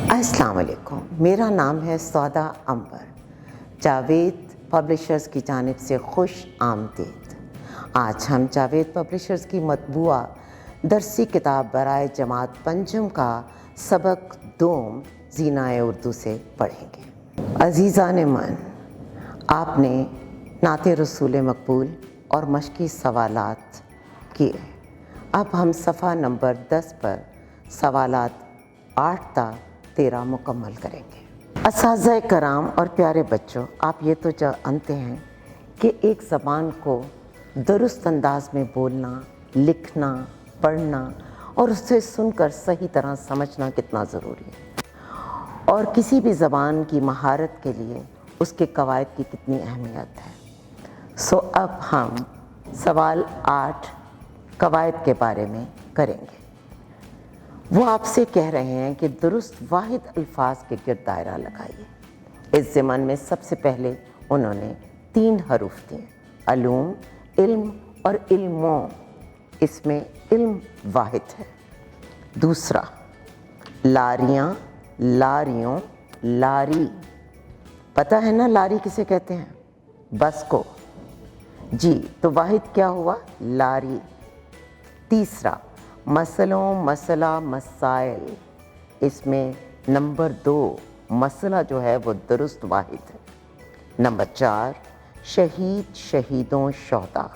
السلام علیکم، میرا نام ہے سودا عنبر۔ جاوید پبلشرز کی جانب سے خوش آمدید۔ آج ہم جاوید پبلشرز کی مطبوعہ درسی کتاب برائے جماعت پنجم کا سبق دوم زینہ اردو سے پڑھیں گے۔ عزیزان من، آپ نے نعت رسول مقبول اور مشقی سوالات کیے۔ اب ہم صفحہ نمبر 10 پر سوالات 8 تا 13 مکمل کریں گے۔ اساتذہ کرام اور پیارے بچوں، آپ یہ تو جانتے ہیں کہ ایک زبان کو درست انداز میں بولنا، لکھنا، پڑھنا اور اسے سن کر صحیح طرح سمجھنا کتنا ضروری ہے، اور کسی بھی زبان کی مہارت کے لیے اس کے قواعد کی کتنی اہمیت ہے۔ اب ہم سوال 8 قواعد کے بارے میں کریں گے۔ وہ آپ سے کہہ رہے ہیں کہ درست واحد الفاظ کے گرد دائرہ لگائیے۔ اس ضمن میں سب سے پہلے انہوں نے 3 حروف دیے: علوم، علم اور علموں۔ اس میں علم واحد ہے۔ دوسرا، لاریاں، لاریوں، لاری۔ پتہ ہے نا لاری کسے کہتے ہیں؟ بس کو۔ جی، تو واحد کیا ہوا؟ لاری۔ تیسرا، مسئلوں، مسئلہ، مسائل۔ اس میں نمبر 2 مسئلہ جو ہے وہ درست واحد ہے۔ نمبر 4 شہید، شہیدوں، شہداء۔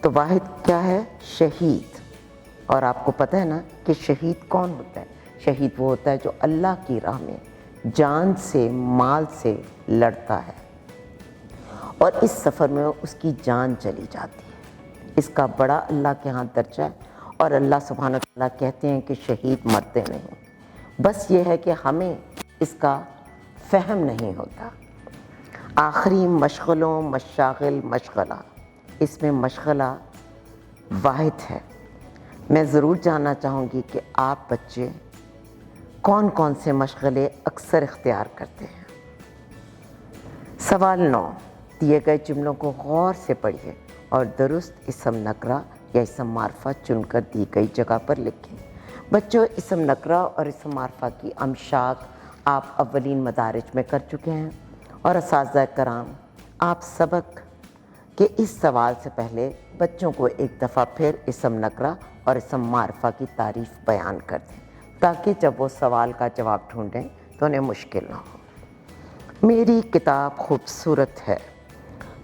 تو واحد کیا ہے؟ شہید۔ اور آپ کو پتہ ہے نا کہ شہید کون ہوتا ہے؟ شہید وہ ہوتا ہے جو اللہ کی راہ میں جان سے، مال سے لڑتا ہے اور اس سفر میں اس کی جان چلی جاتی ہے۔ اس کا بڑا اللہ کے ہاں درجہ ہے، اور اللہ سبحانہ وتعالیٰ کہتے ہیں کہ شہید مرتے نہیں، بس یہ ہے کہ ہمیں اس کا فہم نہیں ہوتا۔ آخری، مشغلوں، مشاغل، مشغلہ۔ اس میں مشغلہ واحد ہے۔ میں ضرور جاننا چاہوں گی کہ آپ بچے کون کون سے مشغلے اکثر اختیار کرتے ہیں۔ سوال 9، دیے گئے جملوں کو غور سے پڑھیے اور درست اسم نکرہ یا اسم معرفہ چن کر دی گئی جگہ پر لکھیں۔ بچوں، اسم نکرہ اور اسم معرفہ کی امشاق آپ اولین مدارج میں کر چکے ہیں، اور اساتذہ کرام، آپ سبق کے اس سوال سے پہلے بچوں کو ایک دفعہ پھر اسم نکرہ اور اسم معرفہ کی تعریف بیان کر دیں، تاکہ جب وہ سوال کا جواب ڈھونڈیں تو انہیں مشکل نہ ہو۔ میری کتاب خوبصورت ہے،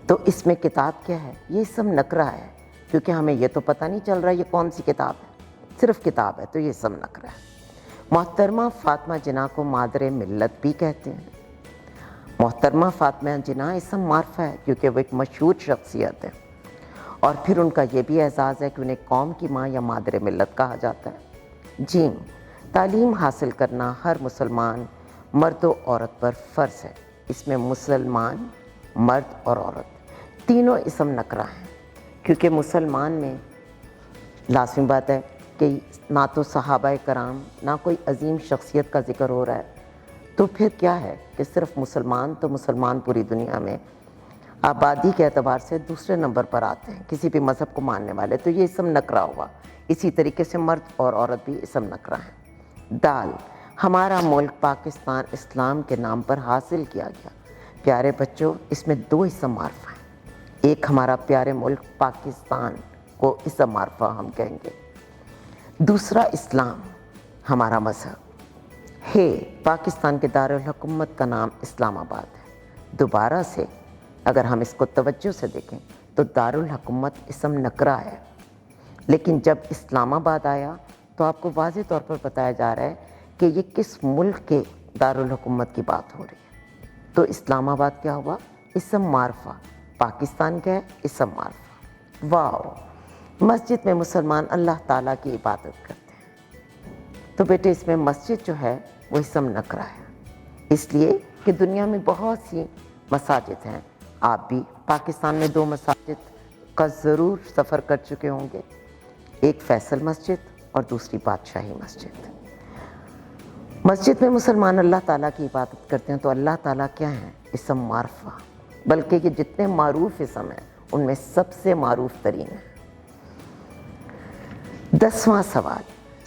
تو اس میں کتاب کیا ہے؟ یہ اسم نکرہ ہے، کیونکہ ہمیں یہ تو پتہ نہیں چل رہا یہ کون سی کتاب ہے، صرف کتاب ہے، تو یہ اسم نکرہ ہے۔ محترمہ فاطمہ جناح کو مادر ملت بھی کہتے ہیں۔ محترمہ فاطمہ جناح اسم معرفہ ہے، کیونکہ وہ ایک مشہور شخصیت ہے، اور پھر ان کا یہ بھی اعزاز ہے کہ انہیں قوم کی ماں یا مادر ملت کہا جاتا ہے۔ جیم، تعلیم حاصل کرنا ہر مسلمان مرد و عورت پر فرض ہے۔ اس میں مسلمان، مرد اور عورت تینوں اسم نکرہ ہیں، کیونکہ مسلمان میں لازمی بات ہے کہ نہ تو صحابہ کرام، نہ کوئی عظیم شخصیت کا ذکر ہو رہا ہے، تو پھر کیا ہے کہ صرف مسلمان، تو مسلمان پوری دنیا میں آبادی کے اعتبار سے دوسرے نمبر پر آتے ہیں، کسی بھی مذہب کو ماننے والے، تو یہ اسم نکرہ ہوا۔ اسی طریقے سے مرد اور عورت بھی اسم نکرہ ہیں۔ دال، ہمارا ملک پاکستان اسلام کے نام پر حاصل کیا گیا۔ پیارے بچوں، اس میں 2 اسم معرفہ ہیں۔ ایک ہمارا پیارے ملک پاکستان کو اسم معرفہ ہم کہیں گے، دوسرا اسلام، ہمارا مذہب ہے۔ پاکستان کے دارالحکومت کا نام اسلام آباد ہے۔ دوبارہ سے اگر ہم اس کو توجہ سے دیکھیں تو دارالحکومت اسم نکرہ ہے، لیکن جب اسلام آباد آیا تو آپ کو واضح طور پر بتایا جا رہا ہے کہ یہ کس ملک کے دارالحکومت کی بات ہو رہی ہے۔ تو اسلام آباد کیا ہوا؟ اسم معرفہ۔ پاکستان کیا ہے؟ اسم معرفہ۔ واو! مسجد میں مسلمان اللہ تعالیٰ کی عبادت کرتے ہیں، تو بیٹے اس میں مسجد جو ہے وہ اسم نکرہ ہے، اس لیے کہ دنیا میں بہت سی مساجد ہیں۔ آپ بھی پاکستان میں 2 مساجد کا ضرور سفر کر چکے ہوں گے، ایک فیصل مسجد اور دوسری بادشاہی مسجد۔ مسجد میں مسلمان اللہ تعالیٰ کی عبادت کرتے ہیں، تو اللہ تعالیٰ کیا ہیں؟ اسم معرفہ، بلکہ یہ جتنے معروف اسم ہیں ان میں سب سے معروف ترین ہے۔ 10واں سوال،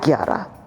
11,